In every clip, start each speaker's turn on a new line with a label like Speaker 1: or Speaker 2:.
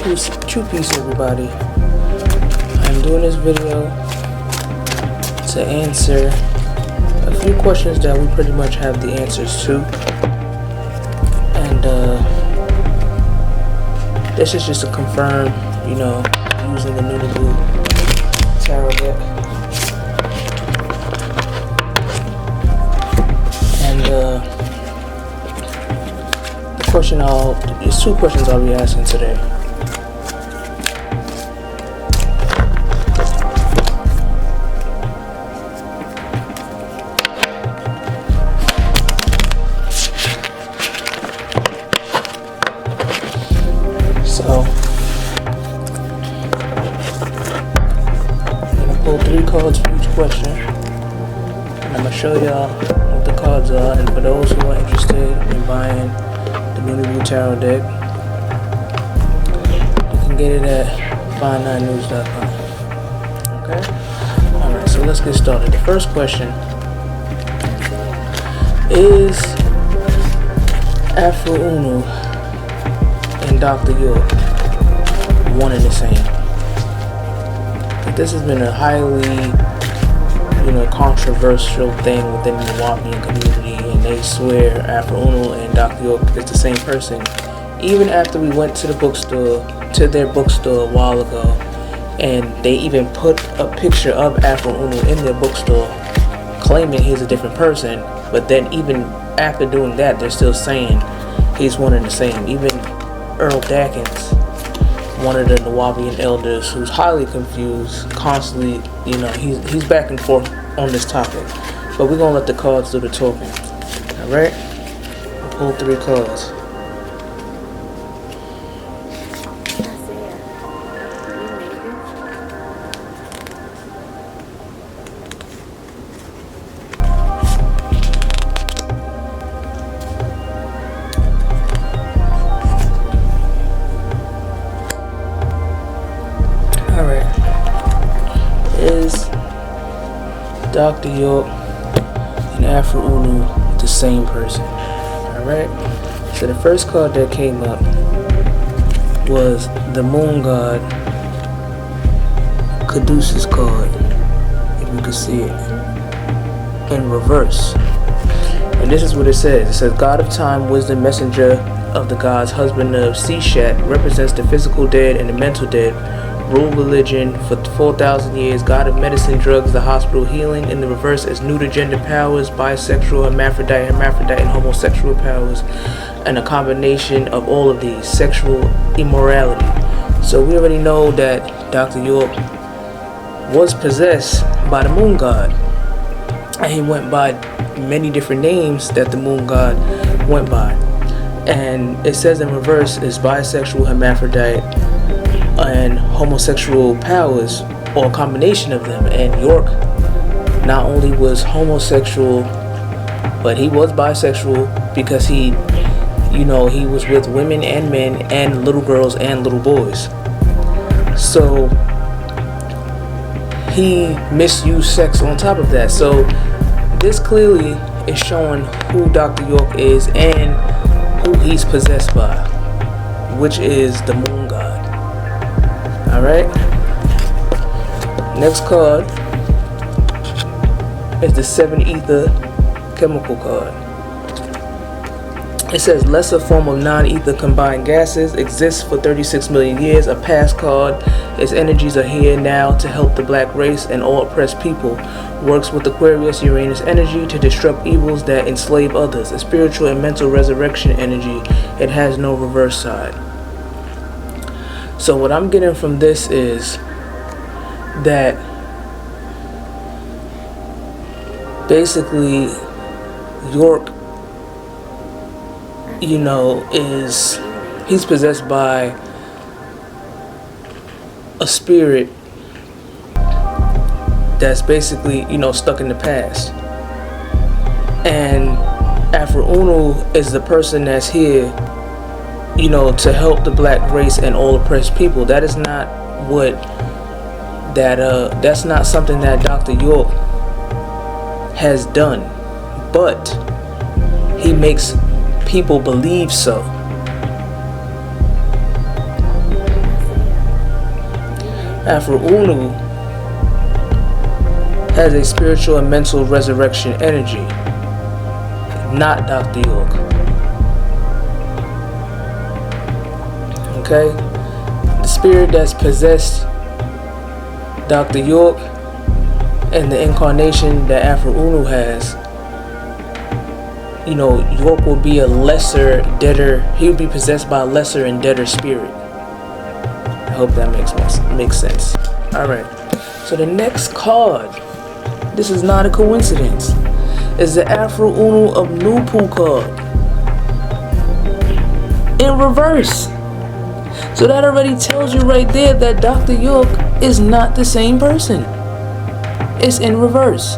Speaker 1: True peace, everybody. I'm doing this video to answer a few questions that we pretty much have the answers to, and this is just to confirm, using the Noonebu tarot deck. And there's two questions I'll be asking today. So, I'm going to pull 3 cards for each question, and I'm going to show y'all what the cards are. And for those who are interested in buying the Noonebu tarot deck, you can get it at fine9news.com. Okay? Alright, so let's get started. The first question is Afroo Oonoo and Dr. York one and the same? But this has been a highly, controversial thing within the Nuwapian community, and they swear Afroo Oonoo and Dr. York is the same person. Even after we went to their bookstore a while ago, and they even put a picture of Afroo Oonoo in their bookstore, claiming he's a different person. But then even after doing that, they're still saying he's one and the same. Even Earl Dackins, one of the Nuwapian elders, who's highly confused, constantly, he's back and forth on this topic. But we're gonna let the cards do the talking. Alright? We'll pull 3 cards. Is Dr. York and Afroo Oonoo the same person? Alright? So the first card that came up was the Moon God Caduceus card, if you can see it, in reverse. And this is what it says. It says, God of time, wisdom, messenger of the gods, husband of Seshat, represents the physical dead and the mental dead, rule religion for 4,000 years, god of medicine, drugs, the hospital, healing. In the reverse as neuter gender powers, bisexual, hermaphrodite, and homosexual powers, and a combination of all of these, sexual immorality. So we already know that Dr. York was possessed by the moon god, and he went by many different names that the moon god went by. And it says in reverse is bisexual, hermaphrodite, and homosexual powers, or a combination of them. And York not only was homosexual, but he was bisexual, because he was with women and men and little girls and little boys. So he misused sex on top of that. So this clearly is showing who Dr. York is and who he's possessed by, which is the moon god. Alright, next card is the 7 ether chemical card. It says lesser form of non-ether combined gases exists for 36 million years. A past card. Its energies are here now to help the black race and all oppressed people. Works with Aquarius Uranus energy to disrupt evils that enslave others. A spiritual and mental resurrection energy. It has no reverse side. So what I'm getting from this is that basically York, he's possessed by a spirit that's basically, stuck in the past. And Afroo Oonoo is the person that's here, to help the black race and all oppressed people. That is not that's not something that Dr. York has done, but he makes people believe so. Oonoo has a spiritual and mental resurrection energy, not Dr. York. Okay? The spirit that's possessed Dr. York and the incarnation that Oonoo has, York will be a lesser, deader. He will be possessed by a lesser and deader spirit. I hope that makes sense. Alright. So the next card, this is not a coincidence, is the Oonoo of Noonebu card. In reverse. So that already tells you right there that Dr. York is not the same person. It's in reverse.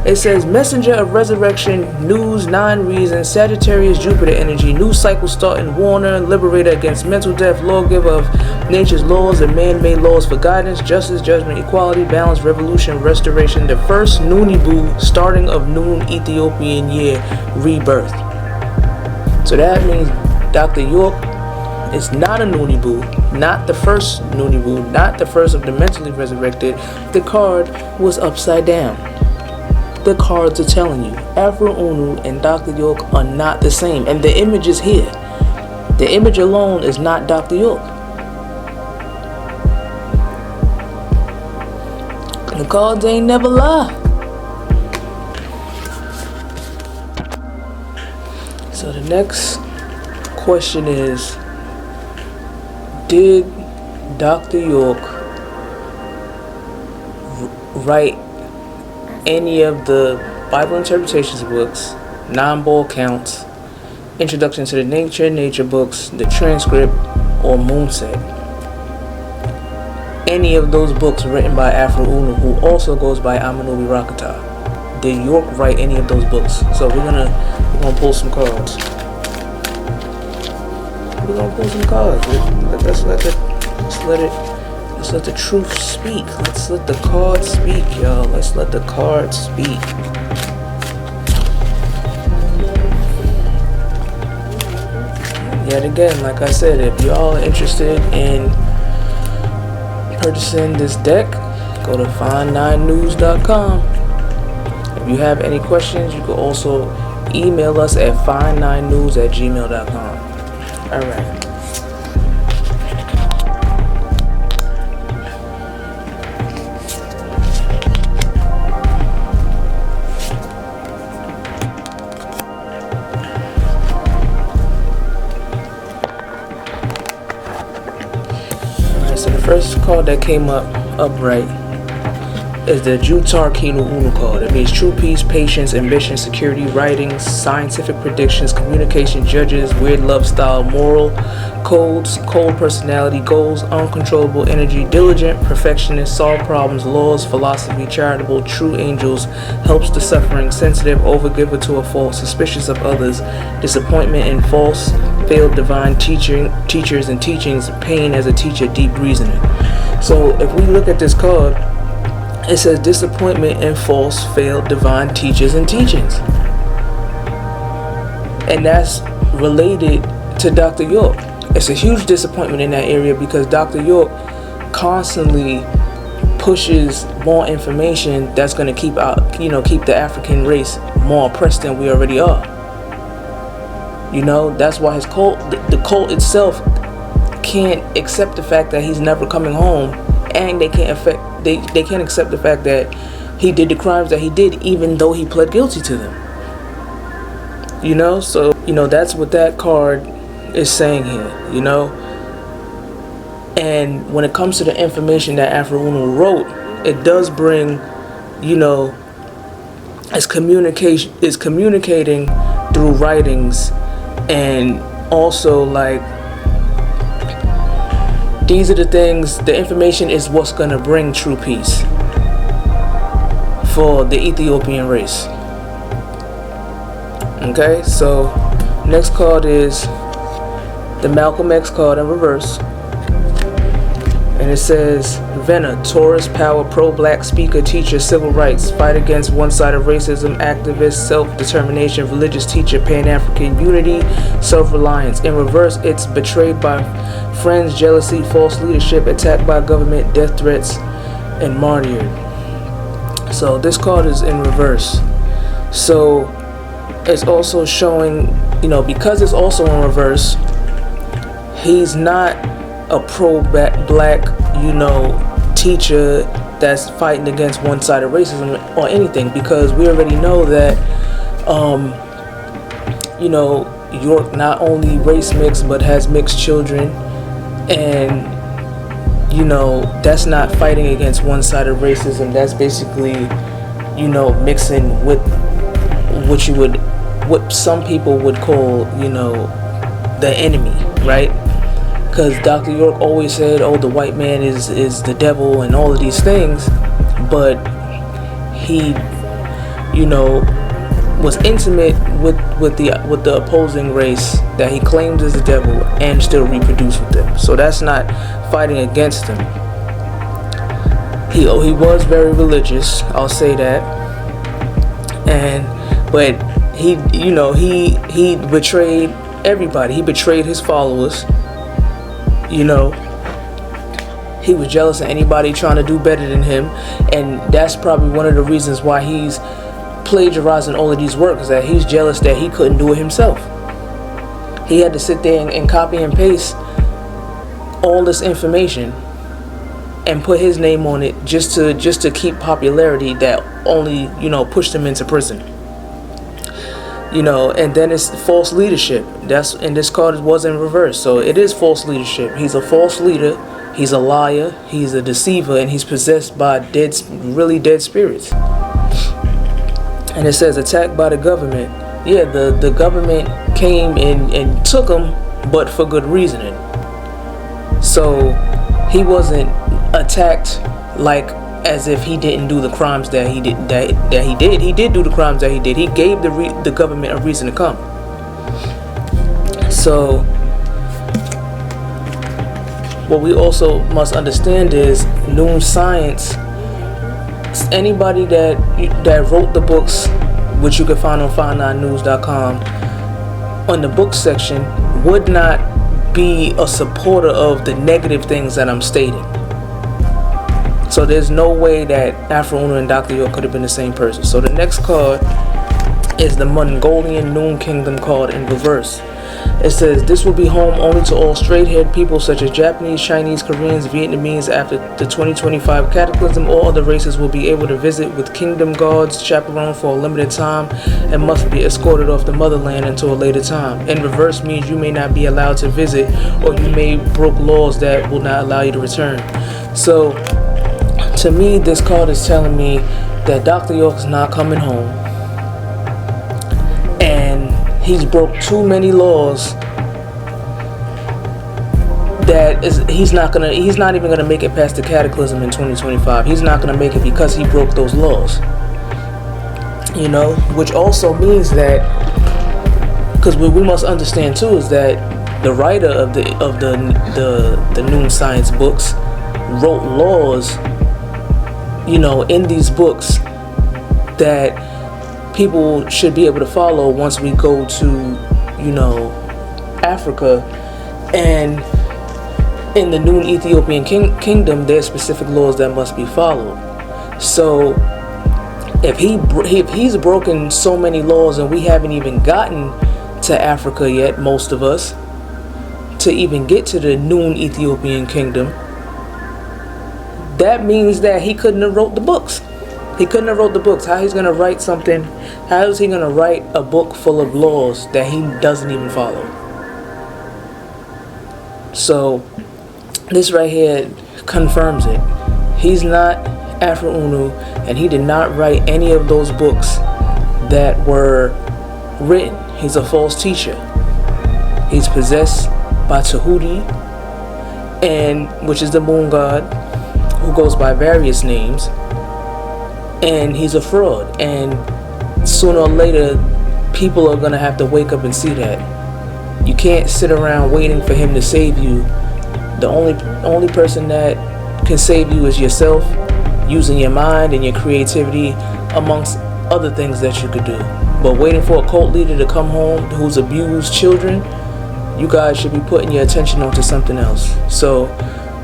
Speaker 1: It says Messenger of Resurrection, News, 9 Reasons, Sagittarius, Jupiter energy, new cycle starting, warner, liberator against mental death, lawgiver of nature's laws and man-made laws for guidance, justice, judgment, equality, balance, revolution, restoration, the first Noonebu, starting of Noon Ethiopian year, rebirth. So that means Dr. York is not a Noonebu, not the first Noonebu, not the first of the mentally resurrected. The card was upside down. The cards are telling you Oonoo and Dr. York are not the same, and the image is here. The image alone is not Dr. York. The cards ain't never lie. So the next question is, did Dr. York write any of the Bible interpretations books, 9 ball counts, Introduction to the Nature books, the transcript, or Moonset? Any of those books written by Oonoo, who also goes by Amanobi Rakata. Did York write any of those books? So we're gonna pull some cards. We're gonna pull some cards. Let's let the truth speak. Let's let the cards speak, y'all. Let's let the cards speak. Yet again, like I said, if y'all are interested in purchasing this deck, go to find9news.com. If you have any questions, you can also email us at find9news@gmail.com. Alright. So the first card that came up upright is the Jutar Kinu Oonoo card. It means true peace, patience, ambition, security, writings, scientific predictions, communication, judges, weird love style, moral codes, cold personality, goals, uncontrollable energy, diligent, perfectionist, solve problems, laws, philosophy, charitable, true angels, helps the suffering, sensitive, overgiver to a fault, suspicious of others, disappointment and false, failed divine teachers and teachings, pain as a teacher, deep reasoning. So if we look at this card, it says disappointment and false, failed divine teachers and teachings. And that's related to Dr. York. It's a huge disappointment in that area because Dr. York constantly pushes more information that's going to keep the African race more oppressed than we already are. That's why his cult, the cult itself, can't accept the fact that he's never coming home, and they can't accept the fact that he did the crimes that he did, even though he pled guilty to them. So that's what that card is saying here. And when it comes to the information that Oonoo wrote, it does bring, is communicating through writings, and also these are the things, the information is what's going to bring true peace for the Ethiopian race. Okay, so next card is the Malcolm X card in reverse. And it says, Venna, Taurus, power, pro-black, speaker, teacher, civil rights, fight against one-sided racism, activist, self-determination, religious teacher, Pan-African unity, self-reliance. In reverse, it's betrayed by friends, jealousy, false leadership, attacked by government, death threats, and martyred. So this card is in reverse. So it's also showing, because it's also in reverse, he's not a pro-black, teacher that's fighting against one-sided racism or anything, because we already know that, York not only race mixed but has mixed children, and that's not fighting against one-sided racism. That's basically, mixing with what some people would call, the enemy, right? Because Dr. York always said, oh, the white man is the devil and all of these things, but he, was intimate with the opposing race that he claimed is the devil and still reproduced with them. So that's not fighting against him. He was very religious, I'll say that, but he betrayed everybody. He betrayed his followers. He was jealous of anybody trying to do better than him, and that's probably one of the reasons why he's plagiarizing all of these works, that he's jealous that he couldn't do it himself. He had to sit there and copy and paste all this information and put his name on it just to keep popularity that only pushed him into prison. And then it's false leadership. And this card was in reverse, so it is false leadership. He's a false leader, he's a liar, he's a deceiver, and he's possessed by really dead spirits. And it says attacked by the government. Yeah, the government came and took him, but for good reasoning. So he wasn't attacked like as if he didn't do the crimes that he did. He did do the crimes that he did. He gave the government a reason to come. So what we also must understand is Noon Science. Anybody that wrote the books, which you can find on 59news.com, on the book section, would not be a supporter of the negative things that I'm stating. So there's no way that Afroo, Oonoo, and Dr. York could have been the same person. So the next card is the Mongolian Noon Kingdom card in reverse. It says, this will be home only to all straight-haired people such as Japanese, Chinese, Koreans, Vietnamese. After the 2025 cataclysm, all other races will be able to visit with kingdom guards chaperoned for a limited time and must be escorted off the motherland until a later time. In reverse means you may not be allowed to visit, or you may broke laws that will not allow you to return. So to me, this card is telling me that Dr. York is not coming home, and he's broke too many laws that he's not even gonna make it past the cataclysm in 2025. He's not gonna make it because he broke those laws. Which also means that, because what we must understand too is that the writer of the Noon Science books wrote laws, in these books that people should be able to follow once we go to, Africa. And in the Noon Ethiopian kingdom, there's specific laws that must be followed. So if he's broken so many laws, and we haven't even gotten to Africa yet, most of us, to even get to the Noon Ethiopian kingdom, that means that he couldn't have wrote the books. He couldn't have wrote the books. How he's gonna write something? How is he gonna write a book full of laws that he doesn't even follow? So this right here confirms it. He's not Afroo Oonoo, and he did not write any of those books that were written. He's a false teacher. He's possessed by Tahuti, which is the moon god, who goes by various names, and he's a fraud. And sooner or later, people are gonna have to wake up and see that. You can't sit around waiting for him to save you. The only person that can save you is yourself, using your mind and your creativity amongst other things that you could do. But waiting for a cult leader to come home who's abused children, you guys should be putting your attention onto something else. So,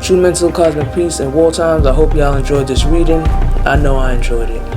Speaker 1: True Mental, Cosmic Peace, and War Times, I hope y'all enjoyed this reading. I know I enjoyed it.